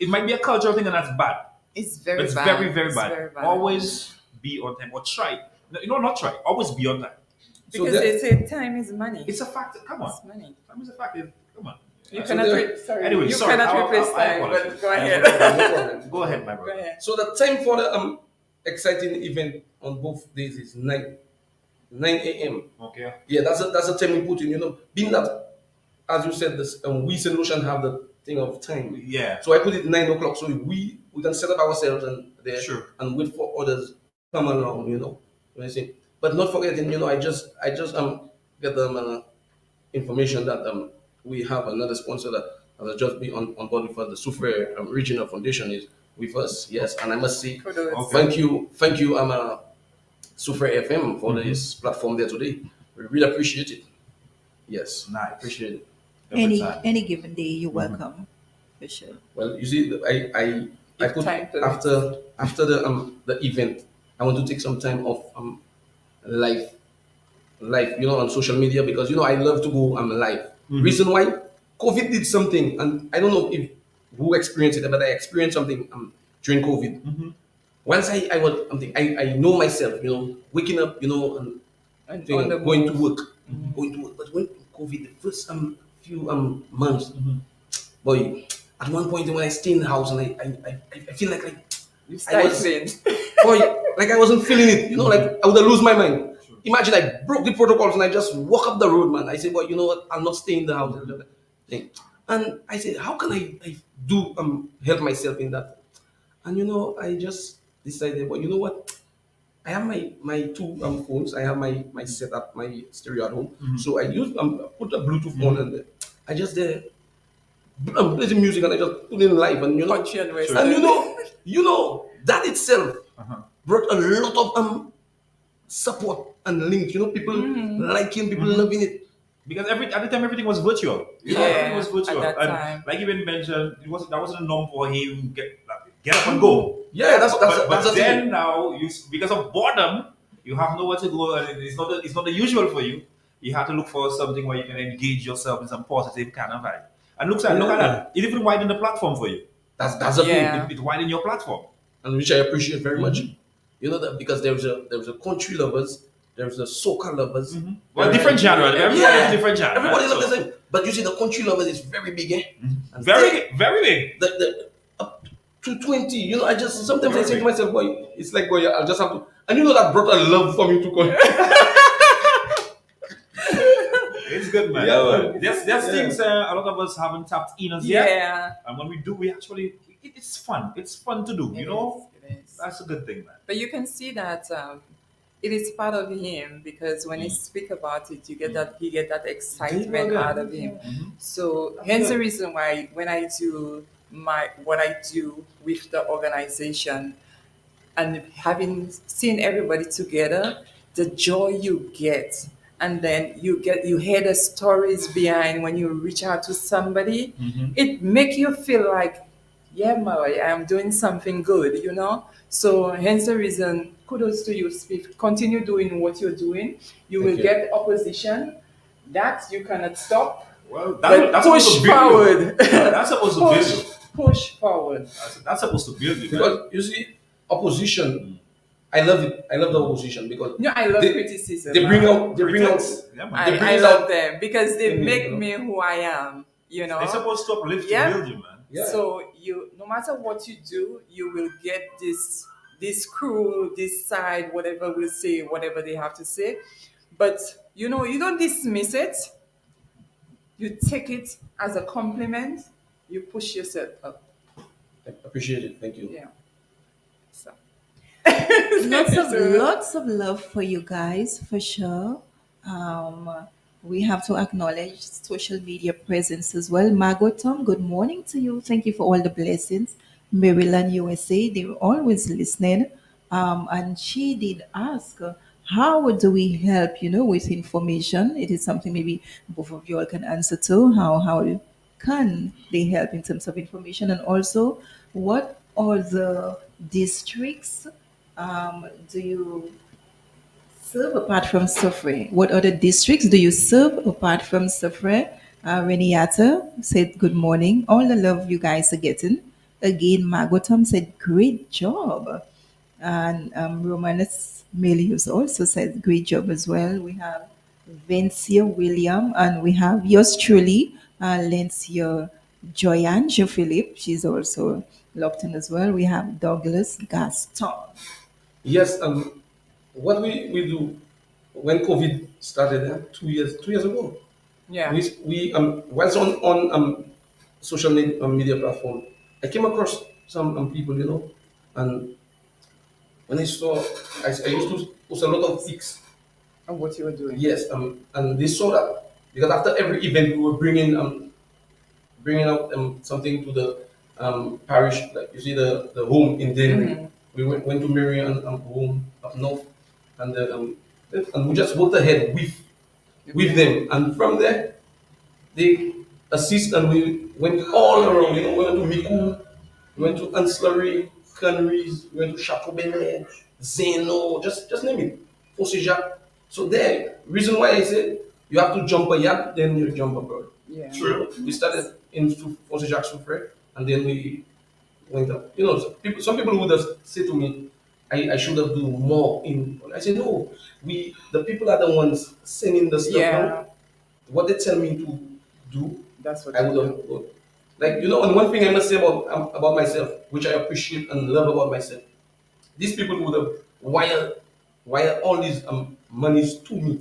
D: it might be a cultural thing, and that's bad.
F: It's
D: But
F: very
D: it's
F: bad.
D: very, very
F: It's
D: bad.
F: very bad.
D: Always be on time, or try. No, not try. Always be on time.
G: So
F: Because
G: that-
F: they say time is money.
D: It's a factor. Come on,
F: It's money.
D: time is a factor. Come on.
F: You
G: So
F: cannot
G: there-
F: sorry.
D: Anyway,
F: you
D: sorry,
F: cannot replace
D: I
F: time.
D: apologize.
F: But go
D: I
F: ahead.
G: no problem.
D: Go ahead, my
F: Go
D: brother.
F: ahead.
G: So the time for the exciting event on both days is 9 a.m.
D: Okay.
G: Yeah, that's a time we put in. Being that, as you said, this we solution have the thing of time.
D: Yeah.
G: So I put it 9 o'clock, so we can set up ourselves and there
D: Sure.
G: and wait for others to come along. What I say, but not forgetting. I just get them information that we have another sponsor that has just been on board with us, the Sufre Regional Foundation is with us. Yes, and I must say,
F: Kudos.
D: Okay.
G: thank you, Super FM for this platform there today. We really appreciate it. Yes,
D: Nice.
G: appreciate it.
D: Every time.
E: Any given day, you're welcome, for sure.
G: Well, you see, I
F: If
G: put
F: time permits.
G: after the event, I want to take some time off live on social media because I love to go live. Reason why COVID did something, and I don't know if who experienced it, but I experienced something during COVID. Once I was I know myself, waking up, and
F: And on the
G: thing, going to
F: move.
G: work, going to work. But when COVID, the first few months, boy, at one point when I stay in the house and I feel like
F: You
G: I was
F: stifling.
G: boy, like I wasn't feeling it, like I would have lose my mind. Imagine I broke the protocols and I just walk up the road, man. I say, boy, you know what? I'll not stay in the house. Thing. And I said, how can I do help myself in that? And I just decided, well, you know what? I have my two phones. I have my setup, my stereo at home. So I use put a Bluetooth on and I just play the music and I just put it in live and
F: Country and
G: and
F: western.
G: that itself brought a lot of support and links. People liking, people loving it.
D: Because at the time everything was virtual. Everything was virtual.
F: at that
D: And
F: time.
D: like you even mentioned, that wasn't a norm for him get up and go.
G: Yeah, that's
D: But
G: the
D: then
G: thing.
D: now because of boredom, you have nowhere to go, and it's not the usual for you. You have to look for something where you can engage yourself in some positive kind of vibe. And look at that. It even widened the platform for you.
G: That's the thing.
F: Yeah.
D: It widened your platform.
G: And which I appreciate very much. You know that because there was a country lovers, there's the soca lovers.
D: Well, different genre. Everybody has different genre.
G: Everybody
D: right?
G: loves the same. But you see, the country lovers is very big, eh? And
D: Very big.
G: the up to 20. I just sometimes I say to myself, boy, it's like boy, I'll just have to. And that brought a love for me to come.
D: It's good, man.
G: Yeah, man.
D: There's things a lot of us haven't tapped in as yet.
F: Yeah.
D: And when we do, we actually, it's fun. It's fun to do,
F: It is.
D: That's a good thing, man.
F: But you can see that it is part of him because when he speak about it, you get that excitement out of him. So hence the reason why when I do what I do with the organization and having seen everybody together, the joy you get. And then you hear the stories behind when you reach out to somebody. It make you feel like, yeah, Mary, I am doing something good. So hence the reason, kudos to you, Steve. Continue doing what you're doing. You will
G: you.
F: get opposition. That you cannot stop.
D: Well,
F: But
D: that's
F: push
D: supposed to build you.
F: forward.
D: That's supposed to build you.
F: Push forward.
D: That's supposed to build you, man.
G: Because you see, opposition, I love it. I love the opposition because
F: I love
G: they,
F: criticism.
G: they bring out
D: Critics. Yeah, man.
G: they bring
F: I
G: it
F: love
G: out.
F: them because they
G: in me,
F: make me who I am.
D: They're supposed to uplift
F: Yeah.
D: to build you, man.
G: Yeah.
F: So no matter what you do, you will get this crew, this side, whatever will say, whatever they have to say. But you don't dismiss it. You take it as a compliment. You push yourself up.
G: I appreciate it. Thank you.
F: Yeah. So
E: Lots of love for you guys, for sure. Um, we have to acknowledge social media presence as well. Margot Tom, good morning to you. Thank you for all the blessings. Maryland, USA, they're always listening. And she did ask, how do we help, with information? It is something maybe both of you all can answer to. How can they help in terms of information? And also, what are the districts do you serve apart from Sufre? What other districts do you serve apart from Sufre? Reniata said, good morning. All the love you guys are getting. Again, Magotam said, great job. And Romanus Milius also said, great job as well. We have Vencia William, and we have yours truly, Lencia Joyange Philip. She's also locked in as well. We have Douglas Gaston.
G: Yes. What we do when COVID started 2 years ago.
F: yeah.
G: We once on social media platform, I came across some people, and when I saw, I used to post a lot of pics.
F: And what you were doing.
G: Yes, and they saw that because after every event we were bringing out something to the parish, like you see the home in Denver. We went to Marion home up north, and and we just walked ahead with them, and from there they assist, and we went all around. You know, we went to Miku, we went to Anslary, Canneries, we went to Chateau Belair, Zeno, just name it, Fosse Jacques. So there, reason why I said you have to jump a yacht, then you jump abroad.
F: Yeah.
G: True. We started in Fosse Jacques Soufre, and then we went up. You know, some people would have said to me, I should have do more in. I said no. The people are the ones sending the stuff
F: Yeah.
G: out. What they tell me to do,
F: That's what
G: I
F: you
G: would have
F: do.
G: done. Like you know, and one thing I must say about myself, which I appreciate and love about myself, these people would have wire all these monies to me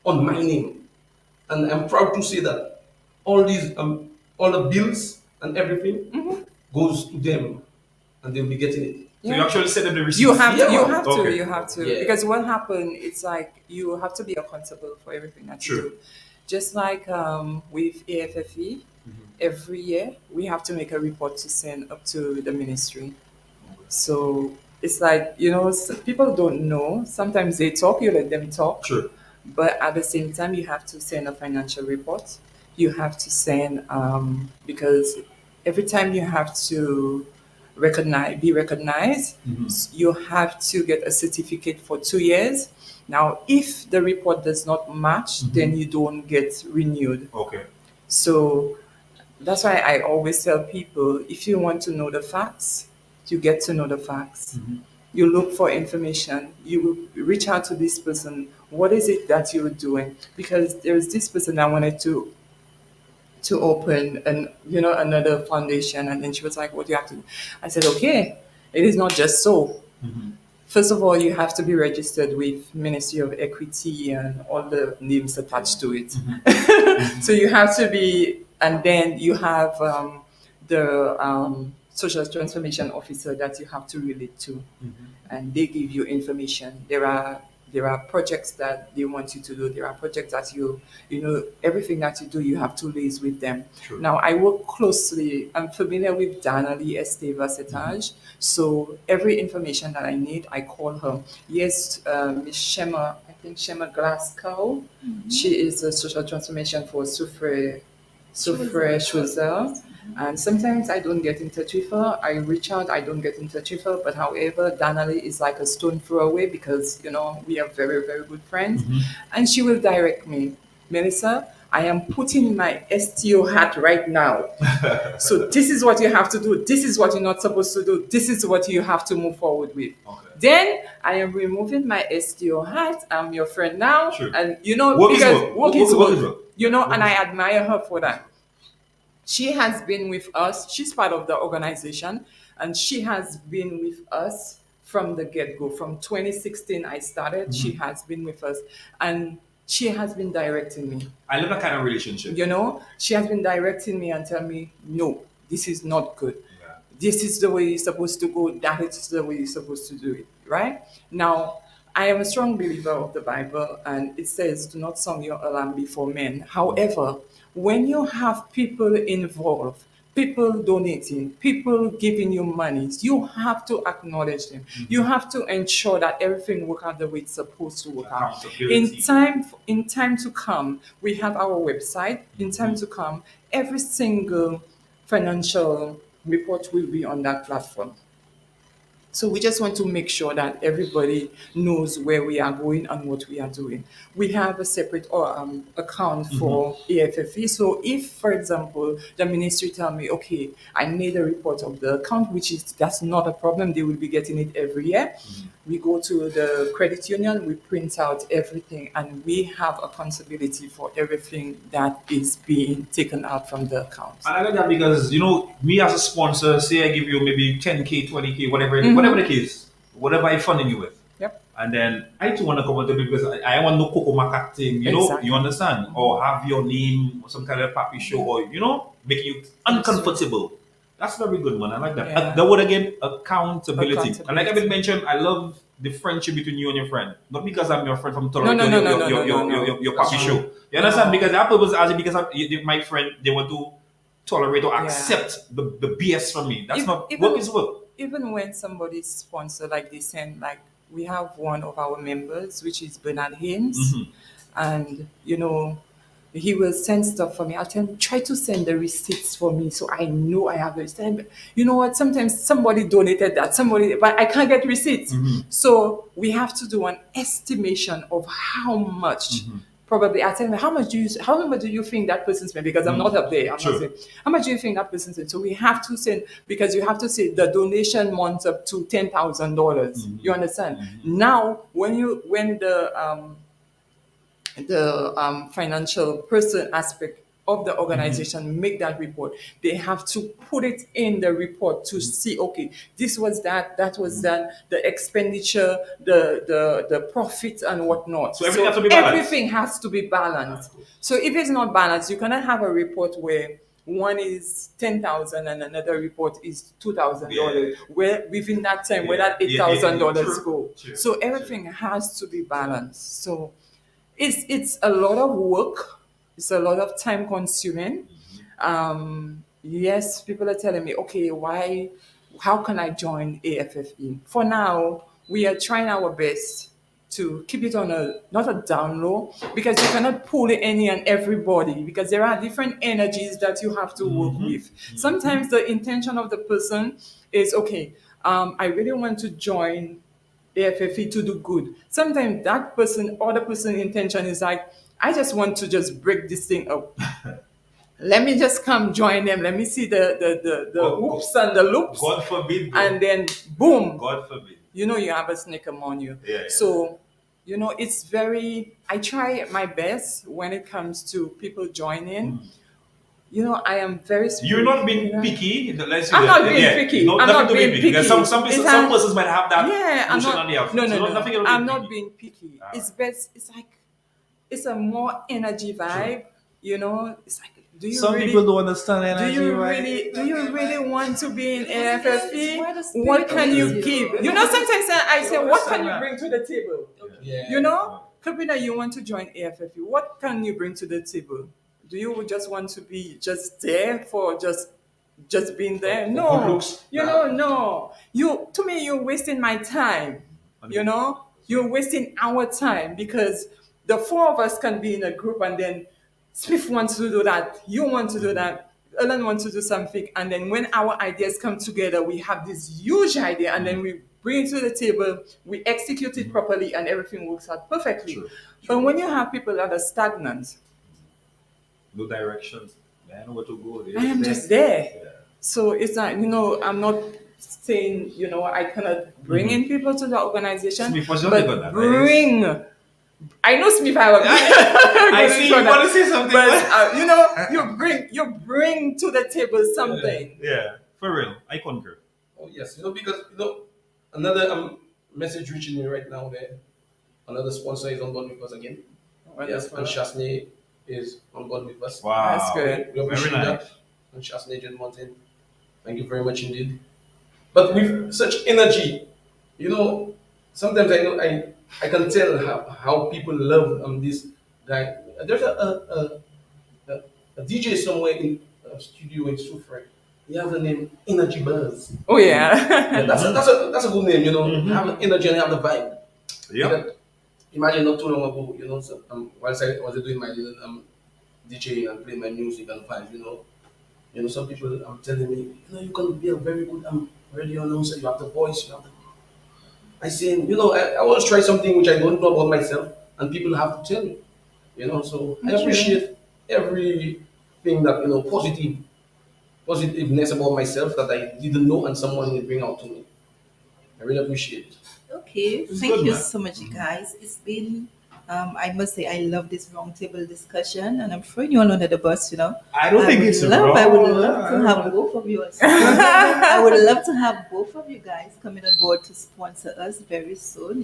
G: on my name, and I'm proud to say that all the bills and everything goes to them, and they'll be getting it.
D: So you actually send them the receipts.
F: You have to,
G: Yeah.
D: Okay.
F: you have to.
G: Yeah.
F: Because what happened, it's like you have to be accountable for everything that you
D: Sure.
F: do. Just like with AFFE, every year we have to make a report to send up to the ministry. So it's like, people don't know. Sometimes they talk, you let them talk.
D: Sure.
F: But at the same time, you have to send a financial report. You have to send, because every time you have to be recognized, you have to get a certificate for 2 years. Now, if the report does not match, then you don't get renewed.
D: Okay.
F: So that's why I always tell people, if you want to know the facts, you get to know the facts. You look for information. You reach out to this person. What is it that you're doing? Because there's this person I wanted to open another foundation, and then she was like, "What do you have to do?" I said, "Okay, it is not just so. First of all, you have to be registered with Ministry of Equity and all the names attached to it. So you have to be, and then you have the social transformation officer that you have to relate to, and they give you information. There are projects that they want you to do. There are projects that everything that you do, you have to liaise with them.
D: Sure.
F: Now, I work closely. I'm familiar with Danalie Esteva Setage. So every information that I need, I call her. Yes, Miss Shema, I think Shema Glasgow. She is a social transformation for Soufre Schwitzer. And sometimes I don't get in touch with her. I reach out, I don't get in touch with her. But however, Danalie is like a stone throw away because, we are very, very good friends. And she will direct me. Melissa, I am putting my STO hat right now. So this is what you have to do. This is what you're not supposed to do. This is what you have to move forward with.
D: Okay.
F: Then I am removing my STO hat. I'm your friend now.
D: Sure.
F: And,
D: Work is
F: because
D: work.
F: work is
D: Work is
F: work.
D: work.
F: And I admire her for that. She has been with us. She's part of the organization, and she has been with us from the get-go. From 2016, I started. She has been with us, and she has been directing me.
D: I love that kind of relationship.
F: She has been directing me and telling me, no, this is not good.
D: Yeah.
F: This is the way you're supposed to go. That is the way you're supposed to do it, right? Now, I am a strong believer of the Bible, and it says, do not sound your alarm before men. However, when you have people involved, people donating, people giving you money, you have to acknowledge them. You have to ensure that everything works out the way it's supposed to work out. In time to come, we have our website. In time to come, every single financial report will be on that platform. So we just want to make sure that everybody knows where we are going and what we are doing. We have a separate account for AFFE. So if, for example, the ministry tell me, okay, I need a report of the account, that's not a problem. They will be getting it every year. We go to the credit union, we print out everything, and we have accountability for everything that is being taken out from the account.
D: And I like that because, me as a sponsor, say I give you maybe 10K, 20K, whatever the case, whatever I'm funding you with.
F: Yep.
D: And then I too want to come to because I want no cocoa maca thing,
F: Exactly.
D: you understand? Or have your name or some kind of papi show or, make you uncomfortable. That's very good, man. I like that.
F: Yeah.
D: The word again, accountability. And like I've been
F: Accountability.
D: mentioned, I love the friendship between you and your friend. Not because I'm your friend from Toronto,
F: No.
D: your papi show. You understand? Because that was actually because my friend, they want to tolerate or
F: Yeah.
D: accept the BS from me. That's
F: If-
D: not
F: even
D: work is work.
F: even when somebody sponsor, like they send, like we have one of our members, which is Bernard Haynes, and he will send stuff for me. I'll tell him, try to send the receipts for me so I know I have the receipt. You know what? Sometimes somebody donated that, somebody, but I can't get receipts. So we have to do an estimation of how much. Probably, I tell him, how much do you think that person spent? Because I'm not up there. I'm
D: Sure.
F: not saying, how much do you think that person spent? So we have to send, because you have to say the donation amounts up to $10,000. You understand? Now, when the financial person aspect of the organization make that report, they have to put it in the report to see, okay, this was that was done, the expenditure, the profit and whatnot.
D: So everything has to be balanced.
F: Everything has to be balanced. So if it's not balanced, you cannot have a report where one is 10,000 and another report is $2,000. Where within that time, where that $8,000 go.
D: True.
F: So everything has to be balanced. So it's a lot of work. It's a lot of time consuming. Yes, people are telling me, okay, how can I join AFFE? For now, we are trying our best to keep it on not a down low, because you cannot pull any and everybody, because there are different energies that you have to work with. Sometimes the intention of the person is, okay, I really want to join AFFE to do good. Sometimes that person, other person intention is like, I just want to just break this thing up. Let me just come join them. Let me see the whoops and the loops.
D: God forbid, bro.
F: And then boom,
D: God forbid.
F: you have a snake among you.
D: Yeah.
F: So, it's I try my best when it comes to people joining. I am very
D: You're not being picky.
F: I'm not being picky. I'm not being picky.
D: Because some persons might have that
F: I'm
D: notion
F: not.
D: on the outside.
F: No,
D: So
F: no,
D: nothing
F: no.
D: about
F: I'm
D: being
F: not
D: picky.
F: being picky. It's best. It's like it's a more energy vibe. It's like, do you
H: Some
F: really?
H: people don't understand
F: Do
H: energy,
F: you
H: right?
F: really want to be in
B: Because
F: AFFE?
B: why the spirit
F: What can you
B: leads
F: give?
B: you.
F: Sometimes I say, what can you
H: that.
F: bring to the table?
G: Yeah.
F: Kabina, you want to join AFFE. What can you bring to the table? Do you just want to be just there for just being there?
G: For
F: No.
G: looks?
F: No. To me, you're wasting my time. You're wasting our time, because the four of us can be in a group, and then Smith wants to do that, you want to do that, Ellen wants to do something, and then when our ideas come together, we have this huge idea, and then we bring it to the table, we execute it properly, and everything works out perfectly. But when you have people that are stagnant,
D: No direction. I know where to go.
F: I am just there. So it's not, I'm not saying, I cannot bring in people to the organization,
D: Smith was younger than
F: but
D: that,
F: bring. I know Smith, I
D: I see you want to say something.
F: but you bring to the table something.
D: Yeah, for real. I concur.
G: Oh yes, because another message reaching me right now there. Another sponsor is on board with us again. Yes, and Shasney is on board with us.
D: Wow.
F: That's good.
G: We appreciate
D: Very nice.
G: that. And Shasney John Mountain. Thank you very much indeed. But with such energy, sometimes I can tell how people love this guy. There's a DJ somewhere in a studio in Suffolk. He has the name Energy Buzz.
F: Oh yeah.
G: Yeah, that's a good name, Have the energy and have the vibe.
D: Yeah.
G: Imagine not too long ago, so, whilst I was doing my little DJing and playing my music and vibes, some people telling me, you can be a very good radio announcer. You have the voice. You have the. I say, I always try something which I don't know about myself, and people have to tell me, So I appreciate everything that positiveness about myself that I didn't know, and someone will bring out to me. I really appreciate it.
E: Okay,
D: It's
E: thank
D: good,
E: you
D: man.
E: so much, guys. It's been, I must say, I love this roundtable discussion, and I'm throwing you all under the bus.
D: I don't think it's wrong.
E: I would love to have both of you. I would love to have both of you guys coming on board to sponsor us very soon.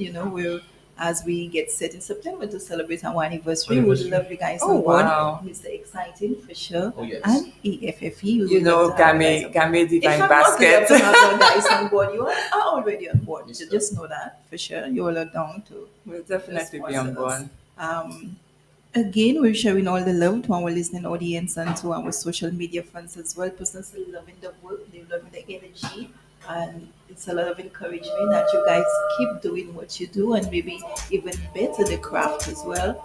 E: As we get set in September to celebrate our anniversary, we would love you guys
F: Oh,
E: on board.
F: wow.
E: Mr. Exciting for sure.
G: Oh, yes.
E: And EFFE. we would love to have you guys on board.
F: Game
E: If
F: Divine
E: I'm not enough to
F: Basket.
E: have you guys on board, you are already on board.
G: Yes,
E: So
G: sir.
E: just know that for sure. You all are down to
F: We'll definitely be on board.
E: Um, Again, we're sharing all the love to our listening audience and to our social media fans as well. Persons are loving the work, they're loving the energy, and it's a lot of encouragement that you guys keep doing what you do and maybe even better the craft as well.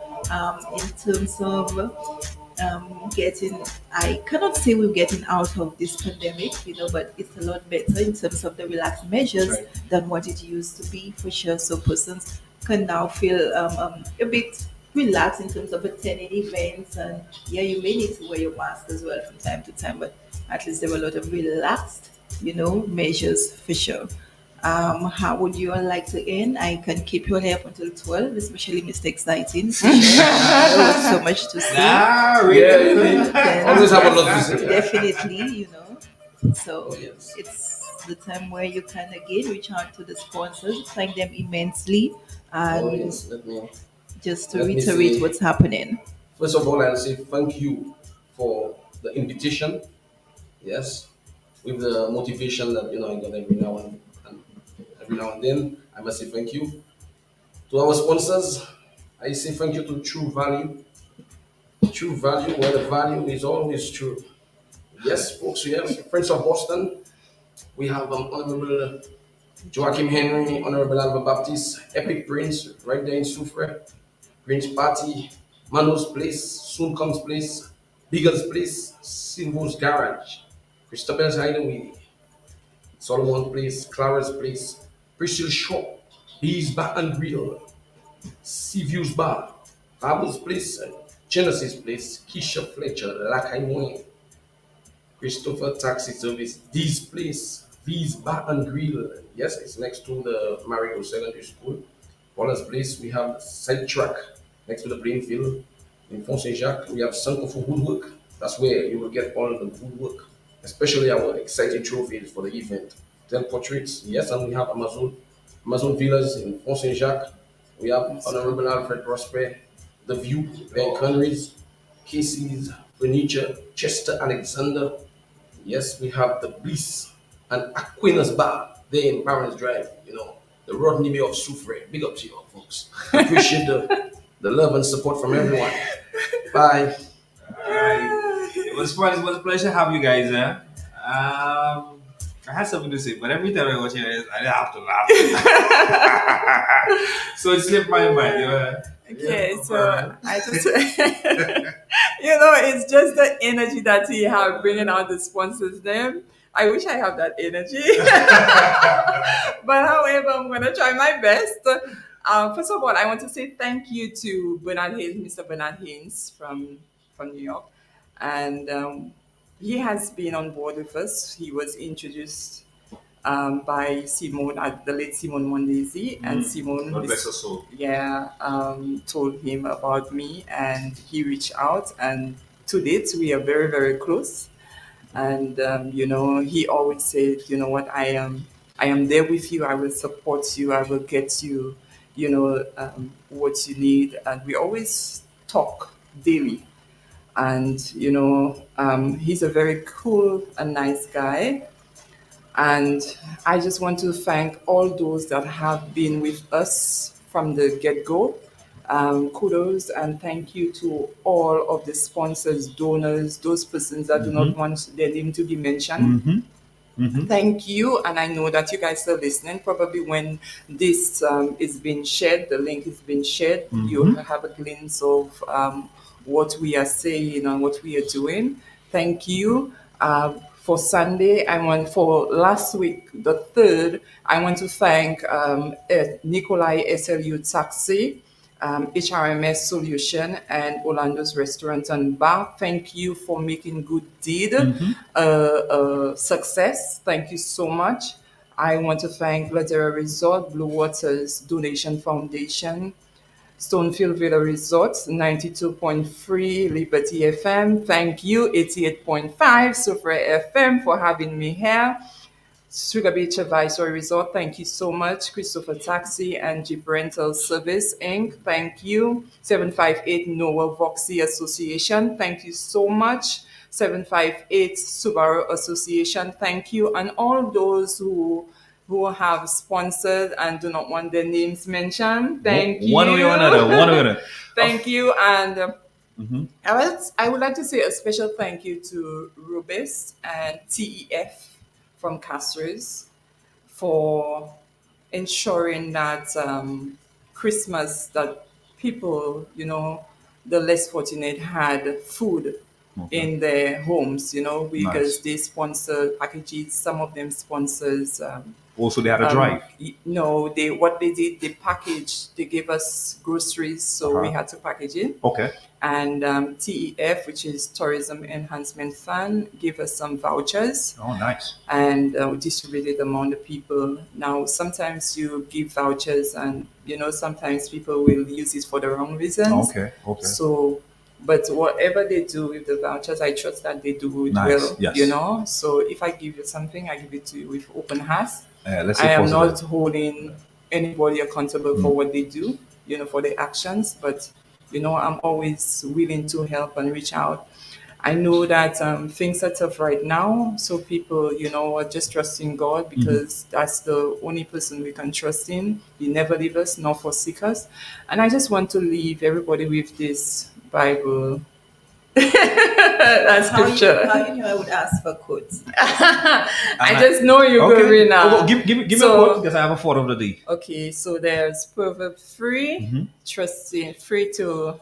E: In terms of getting, I cannot say we're getting out of this pandemic, but it's a lot better in terms of the relaxed measures
G: Right.
E: than what it used to be for sure. So persons can now feel a bit relaxed in terms of attending events, and yeah, you may need to wear your mask as well from time to time, but at least there were a lot of relaxed, measures for sure. How would you all like to end? I can keep you all here up until 12, especially Mr. Exciting. For sure. So much to say.
D: Nah,
G: Yeah,
D: really.
G: always have a lot to say.
E: Definitely. So
G: Yes.
E: it's the time where you can again reach out to the sponsors, thank them immensely,
G: Oh
E: and
G: yes,
E: just to
G: let me
E: reiterate
G: say
E: what's happening.
G: first of all I'll say thank you for the invitation. Yes, with the motivation that I got every now and then. I must say thank you to our sponsors. I say thank you to True Value. True Value, where the value is always true. Yes, folks, we have Prince of Boston. We have Honorable Joachim Henry, Honorable Alva Baptiste, Epic Prince, right there in Soufre, Prince Party, Manos Place, Soon Comes Place, Bigger's Place, Silvo's Garage, Christopher's Hideaway, Solomon Place, Clara's Place, Priscilla Shop, Bees Bar and Grill, Seaview's Bar, Abel's Place, Genesis Place, Keisha Fletcher, Lakai Moyen, Christopher Taxi Service, this place, V's Bar and Grill. Yes, it's next to the Mario Secondary School. Wallace Place, we have Side Track next to the playing field. In Font Saint Jacques, we have Center for Woodwork. That's where you will get all the woodwork, especially our exciting trophies for the event. 10 portraits, yes, and we have Amazon Villas in Font Saint Jacques. We have Honorable Alfred Prosper, The View, Ben Connery's, Casey's Furniture, Chester Alexander. Yes, we have the Bliss and Aquinas Bar there in Barons Drive. The Rodney Bay of Soufre. Big up to you all, folks. Appreciate the love and support from everyone. Bye.
D: Alright. It was fun. It was a pleasure to have you guys there. I had something to say, but every time I watch it, I have to laugh. So it slipped my mind.
F: Okay,
D: Yeah,
F: so
D: alright.
F: I just, it's just the energy that he have bringing out the sponsors' name. I wish I have that energy. But however, I'm going to try my best. First of all, I want to say thank you to Bernard Haynes, Mr. Bernard Haynes from New York. And he has been on board with us. He was introduced by Simone, the late Simone Mondesi, and Simone,
D: God bless her soul.
F: yeah, told him about me, and he reached out, and to date we are very very close. And he always said, you know what, I am there with you. I will support you. I will get you, what you need, and we always talk daily. And he's a very cool and nice guy. And I just want to thank all those that have been with us from the get go. Kudos and thank you to all of the sponsors, donors, those persons that do not want their name to be mentioned. Thank you, and I know that you guys are listening. Probably when this is being shared, the link is being shared, you have a glimpse of what we are saying and what we are doing. Thank you. For Sunday, for last week, the third, I want to thank Nikolai SLU Taxi, HRMS Solution, and Orlando's Restaurant and Bar. Thank you for making good deed success. Thank you so much. I want to thank Ladera Resort, Blue Waters Donation Foundation, Stonefield Villa Resort, 92.3 Liberty FM. Thank you, 88.5 Super FM for having me here. Sugar Beach Advisory Resort, thank you so much. Christopher Taxi and Jeep Rental Service Inc., thank you. 758 Noah Voxy Association, thank you so much. 758 Subaru Association, thank you. And all those who who have sponsored and do not want their names mentioned. Thank you.
D: One way or another. One way or another.
F: Thank you. And I would like to say a special thank you to Rubis and TEF from Castros for ensuring that Christmas, that people, the less fortunate had food in their homes, because
D: Nice.
F: they sponsor packages. Some of them sponsors.
D: Also, they had a drive.
F: No, what they did, they packaged. They gave us groceries, so we had to package it.
D: Okay.
F: And TEF, which is Tourism Enhancement Fund, gave us some vouchers
D: Oh, nice.
F: and distributed among the people. Now, sometimes you give vouchers, and sometimes people will use it for the wrong reasons.
D: Okay. Okay.
F: So, but whatever they do with the vouchers, I trust that they do it
D: Nice,
F: well.
D: yes.
F: So if I give you something, I give it to you with open hearts.
D: Let's
F: I
D: say
F: am not
D: positive.
F: holding anybody accountable for what they do, for their actions, but I'm always willing to help and reach out. I know that things are tough right now, so people, are just trusting God because that's the only person we can trust in. He never leave us nor forsake us. And I just want to leave everybody with this Bible that scripture.
E: How you know I would ask for quotes?
F: I just know you're
D: Okay.
F: going now.
D: Oh, give me a
F: So-
D: quote because I have a thought of the day.
F: Okay, so there's Proverb 3, trusting 3 to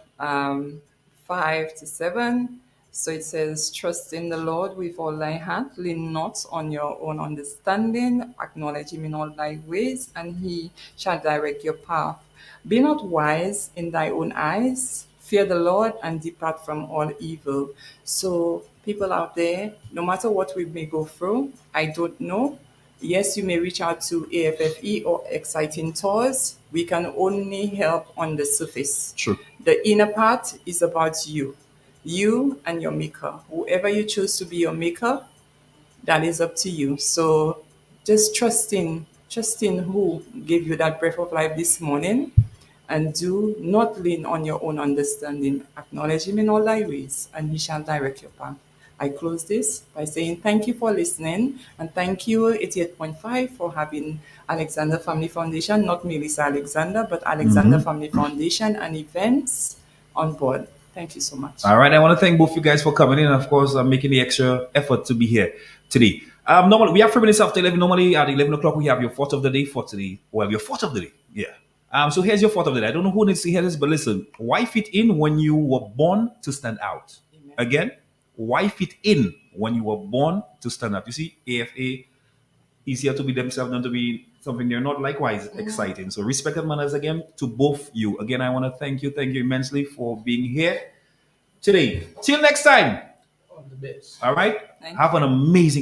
F: 5 to 7. So it says, trust in the Lord with all thy heart, lean not on your own understanding, acknowledge him in all thy ways, and he shall direct your path. Be not wise in thy own eyes, fear the Lord and depart from all evil. So people out there, no matter what we may go through, I don't know. Yes, you may reach out to AFFE or Exciting Tours. We can only help on the surface.
D: True.
F: The inner part is about you and your maker. Whoever you choose to be your maker, that is up to you. So just trust in who gave you that breath of life this morning, and do not lean on your own understanding. Acknowledge him in all thy ways, and he shall direct your path. I close this by saying thank you for listening, and thank you 88.5 for having Alexander Family Foundation, not Melissa Alexander, but Alexander Family Foundation and events on board. Thank you so much.
D: All right. I want to thank both you guys for coming in and, of course, making the extra effort to be here today. Normally, we have 3 minutes after 11. Normally, at 11 o'clock, we have your thought of the day for today. Well, your thought of the day. Yeah. So here's your thought of the day. I don't know who needs to hear this, but listen. Why fit in when you were born to stand out?
F: Amen.
D: Again, why fit in when you were born to stand out? You see, AFA easier to be themselves than to be something they're not. Likewise, exciting. So respect and manners again to both you. Again, I want to thank you immensely for being here today. Till next time.
G: All the best.
D: All right.
F: Thank
D: Have an amazing